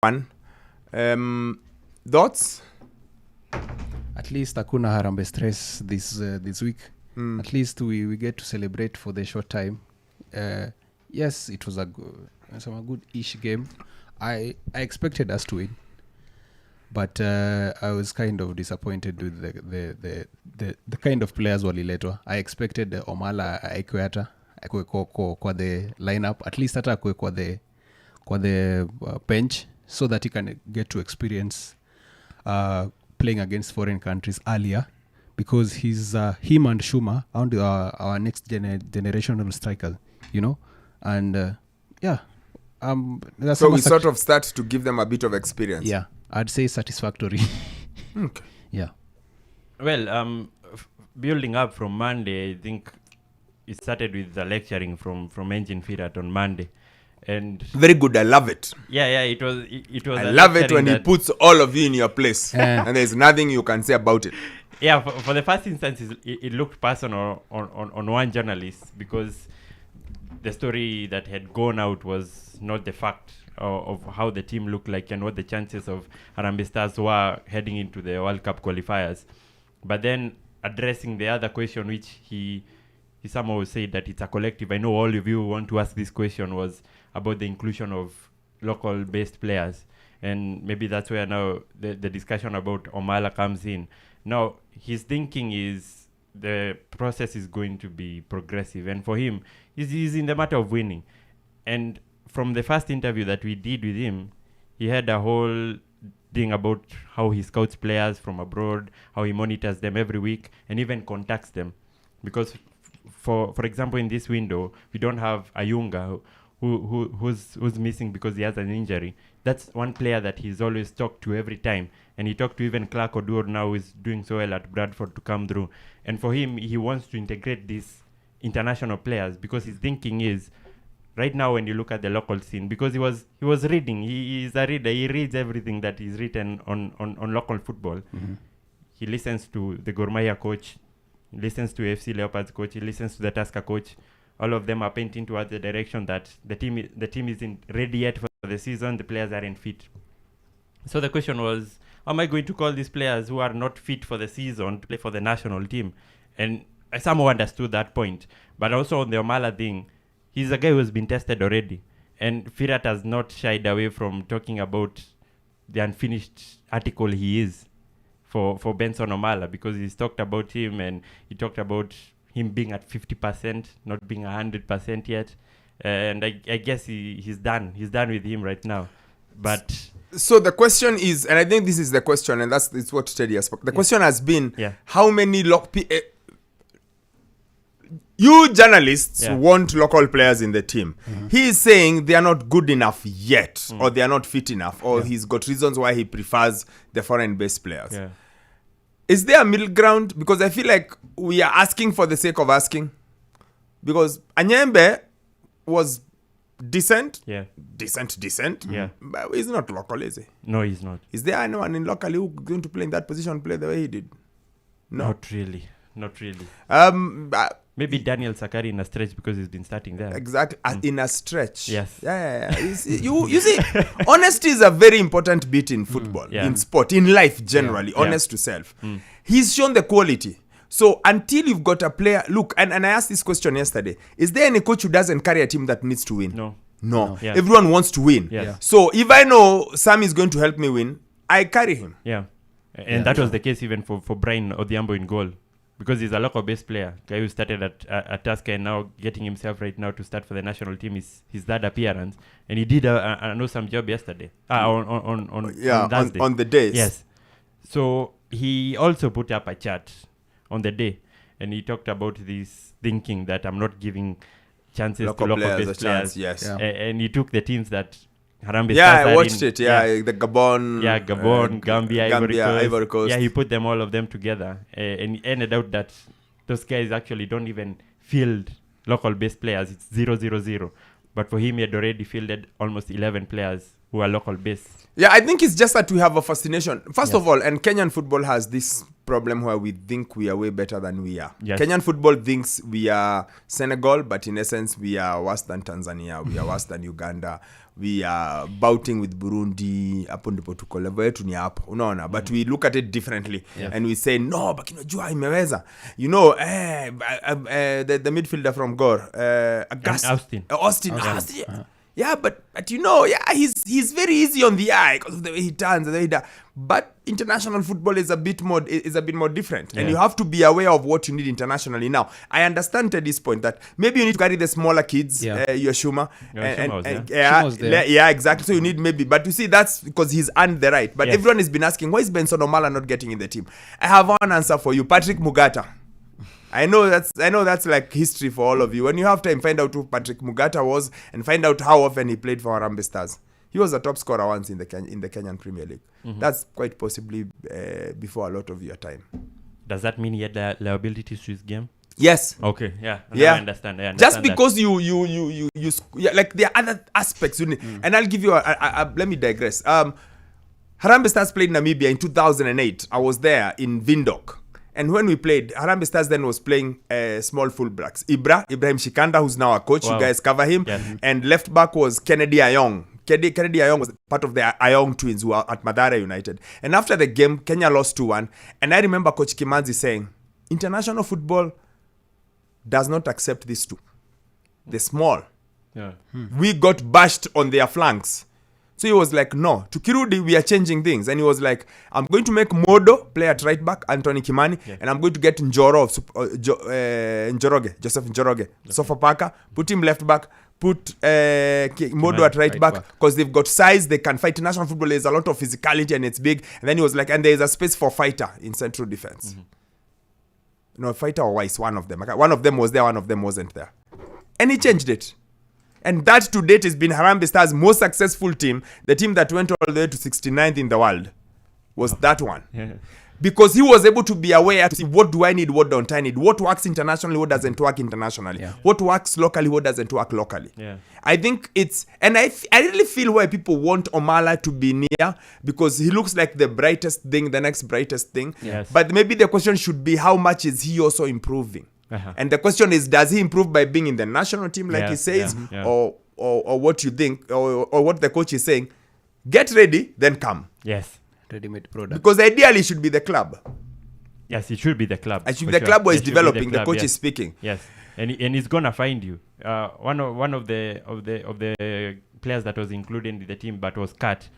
one. Thoughts? At least hakuna Harambee stress this week. At least we get to celebrate for the short time. Yes, it was a good-ish game. I expected us to win, but I was kind of disappointed with the kind of players waliletwa. I expected Omala Equata kwa the lineup, at least hata kwa the bench, so that he can get to experience playing against foreign countries earlier, because he's him and Shuma are our next generational strikers, you know. And so we sort of start to give them a bit of experience. Yeah, I'd say satisfactory. Okay. Yeah. Well, building up from Monday, I think it started with the lecturing from Engine Firat on Monday. And very good, I love it. Yeah, it was. I love it when he puts all of you in your place, and there's nothing you can say about it. Yeah, for the first instance, it looked personal on one journalist, because the story that had gone out was not the fact of how the team looked like and what the chances of Harambee Stars were heading into the World Cup qualifiers. But then addressing the other question, which he somehow said that it's a collective. I know all of you want to ask this question, was about the inclusion of local-based players. And maybe that's where now the discussion about Omala comes in. Now, his thinking is the process is going to be progressive. And for him, he's in the matter of winning. And from the first interview that we did with him, he had a whole thing about how he scouts players from abroad, how he monitors them every week, and even contacts them. Because, for example, in this window, we don't have Ayunga, who's missing because he has an injury. That's one player that he's always talked to every time. And he talked to even Clark Odur now, who is doing so well at Bradford, to come through. And for him, he wants to integrate these international players, because his thinking is, right now when you look at the local scene, because he was reading, he's a reader, he reads everything that is written on local football. Mm-hmm. He listens to the Gor Mahia coach, he listens to FC Leopards coach, he listens to the Tusker coach. All of them are painting towards the direction that the team isn't ready yet for the season, the players aren't fit. So the question was, am I going to call these players who are not fit for the season to play for the national team? And I somehow understood that point. But also on the Omala thing, he's a guy who's been tested already. And Firat has not shied away from talking about the unfinished article he is for Benson Omala, because he's talked about him, and he talked about him being at 50%, not being 100% yet. And I guess he's done. He's done with him right now. But so the question is, and I think this is the question, and it's what Teddy has spoken. The question has been, how many you journalists want local players in the team. Mm-hmm. He is saying they are not good enough yet, or they are not fit enough, or he's got reasons why he prefers the foreign-based players. Yeah. Is there a middle ground? Because I feel like we are asking for the sake of asking. Because Anyembe was decent. Yeah. Decent. Yeah. But he's not local, is he? No, he's not. Is there anyone in local who's going to play in that position, play the way he did? No. Not really. Maybe Daniel Sakari in a stretch, because he's been starting there. Exactly. In a stretch. Yes. Yeah. You see, honesty is a very important bit in football, in sport, in life generally, honest to self. He's shown the quality. So until you've got a player, look, and I asked this question yesterday, is there any coach who doesn't carry a team that needs to win? No. Yeah. Everyone wants to win. Yes. So if I know Sammy is going to help me win, I carry him. Yeah. And that was the case even for Brian Odhiambo in goal. Because he's a local-based player, guy who started at Tusker and now getting himself right now to start for the national team is his third appearance, and he did an awesome job yesterday. On Thursday. On the days. Yes. So he also put up a chart on the day, and he talked about this thinking that I'm not giving chances to local-based players. Yes. Yeah. And he took the teams that Harambee Stars I watched it. The Gabon. Gambia, Ivory Coast. Yeah, he put them all of them together, and it ended out that those guys actually don't even field local-based players. It's 0-0-0. But for him, he had already fielded almost 11 players who are local based. Yeah, I think it's just that we have a fascination. First of all, and Kenyan football has this problem where we think we are way better than we are. Yes. Kenyan football thinks we are Senegal, but in essence, we are worse than Tanzania. We are worse than Uganda. We are bouting with Burundi. Hapo ndipo tuko level yetu ni hapo. Unaona? But we look at it differently. Yes. And we say, no, but unajua imeweza. You know, the midfielder from Gor, Austin. Austin. Yeah, but you know, yeah, he's very easy on the eye because of the way he turns, the way he does. But international football is a bit more different, and you have to be aware of what you need internationally. Now, I understand Teddy's point that maybe you need to carry the smaller kids, your Shuma, exactly. So you need maybe, but you see, that's because he's earned the right. But everyone has been asking, why is Benson Omala not getting in the team? I have one answer for you, Patrick Mugata. I know that's like history for all of you. When you have time, find out who Patrick Mugata was and find out how often he played for Harambee Stars. He was a top scorer once in the Kenyan Premier League. That's quite possibly before a lot of your time. Does that mean he had liabilities to his game? Yes. Okay. Yeah. Yeah. I understand. Just because you like there are other aspects. And I'll give you let me digress. Harambee Stars played Namibia in 2008. I was there in Windhoek. And when we played, Harambee Stars then was playing small fullbacks. Ibrahim Shikanda, who's now a coach. Wow. You guys cover him. Yes. And left back was Kennedy Ayong. Kennedy Ayong was part of the Ayong twins who are at Mathare United. And after the game, Kenya lost 2-1. And I remember Coach Kimanzi saying, international football does not accept these two. They're small. Yeah. We got bashed on their flanks. So he was like, no, to Kirudi, we are changing things. And he was like, I'm going to make Modo play at right back, Anthony Kimani, and I'm going to get Joseph Njoroge, Sofapaka, put him left back, put Modo at right back, because they've got size, they can fight. International football, there's a lot of physicality and it's big. And then he was like, and there's a space for fighter in central defense. Fighter or Wise, one of them. One of them was there, one of them wasn't there. And he changed it. And that to date has been Harambee Stars' most successful team. The team that went all the way to 69th in the world was that one. Yeah. Because he was able to be aware to see what do I need, what don't I need, what works internationally, what doesn't work internationally, what works locally, what doesn't work locally. Yeah. I think it's, and I really feel why people want Omala to be near, because he looks like the brightest thing, the next brightest thing. Yes. But maybe the question should be, how much is he also improving? And the question is, does he improve by being in the national team like he says, or what you think, or what the coach is saying? Get ready, then come. Yes. Ready-made product. Because ideally it should be the club. Yes, it should be the club. It should be the club who is developing, the coach is speaking. Yes, and he's gonna find you. One of the players that was included in the team but was cut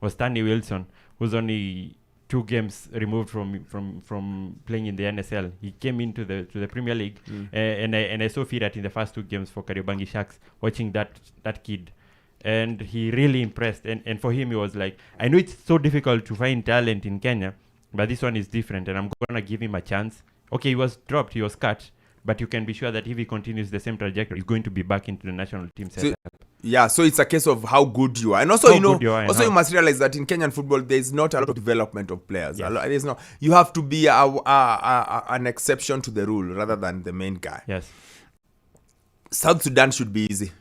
was Stanley Wilson, who's only 2 games removed from playing in the NSL. He came into the Premier League, and I saw Firat in the first 2 games for Kariobangi Sharks, watching that kid, and he really impressed. And for him, he was like, I know it's so difficult to find talent in Kenya, but this one is different, and I'm gonna give him a chance. Okay, he was dropped, he was cut, but you can be sure that if he continues the same trajectory, he's going to be back into the national team setup. So it's a case of how good you are. And also, you must realize that in Kenyan football, there's not a lot of development of players. Yes. There's no, you have to be an exception to the rule rather than the main guy. Yes. South Sudan should be easy.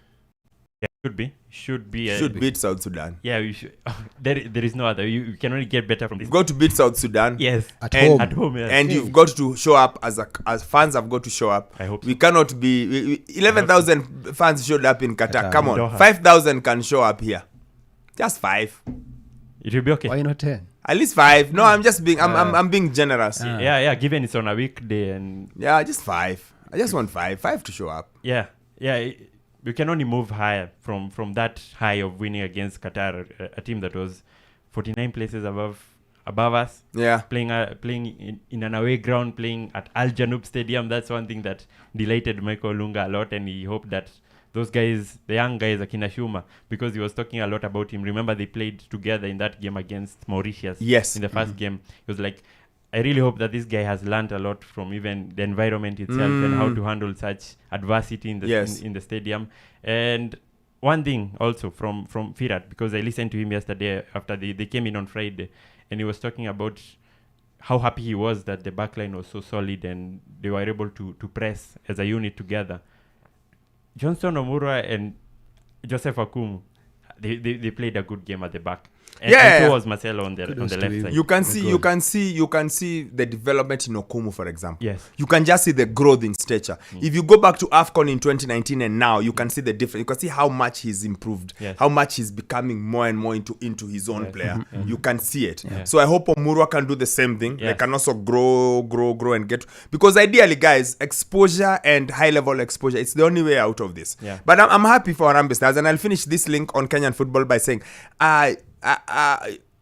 Yeah, should be. Should beat South Sudan. Yeah, we should. There is no other. You can only get better from this. You've got to beat South Sudan. Yes. At home. Yes. And you've got to show up as fans have got to show up. I hope so. We cannot be 11,000 fans showed up in Qatar. Come on. Doha. 5,000 can show up here. Just 5. It will be okay. Why not 10? At least 5. No, I'm just being I'm being generous. Yeah, given it's on a weekday and just 5. I just want 5 to show up. Yeah. We can only move higher from that high of winning against Qatar, a team that was 49 places above us. Yeah, playing in an away ground, playing at Al Janoub Stadium. That's one thing that delighted Michael Lunga a lot, and he hoped that those guys, the young guys, Akina Shuma, because he was talking a lot about him. Remember, they played together in that game against Mauritius. Yes, in the first game, he was like, I really hope that this guy has learned a lot from even the environment itself and how to handle such adversity in the stadium. And one thing also from Firat, because I listened to him yesterday after they came in on Friday, and he was talking about how happy he was that the backline was so solid and they were able to press as a unit together. Johnston Omura and Joseph Okumu, they played a good game at the back. And Yeah. so was Marcelo on the Kudos to left him. side. You can see the development in Okumu, for example. Yes. You can just see the growth in stature. If you go back to AFCON in 2019 and now, you can see the difference. You can see how much he's improved, Yes. how much he's becoming more and more into his own player. You can see it. Yeah. So I hope Omurwa can do the same thing. They Yes. can also grow and get, because ideally, guys, exposure and high level exposure, it's the only way out of this. Yeah. But I'm happy for Harambee Stars, and I'll finish this link on Kenyan football by saying,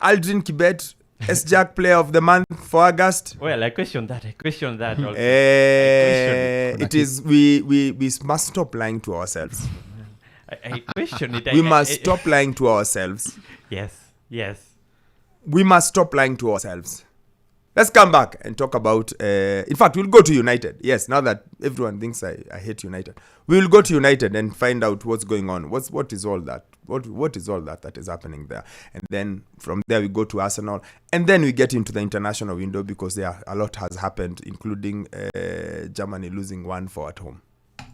Aldrin Kibet, S-Jack Player of the Month for August. Well, I question that. Also. It is we must stop lying to ourselves. I question it. We must stop lying to ourselves. Yes. We must stop lying to ourselves. Let's come back and talk about. In fact, we'll go to United. Yes, now that everyone thinks I hate United, we will go to United and find out what's going on. What is all that? What is all that is happening there? And then from there we go to Arsenal, and then we get into the international window because a lot has happened, including Germany losing 1-4 at home.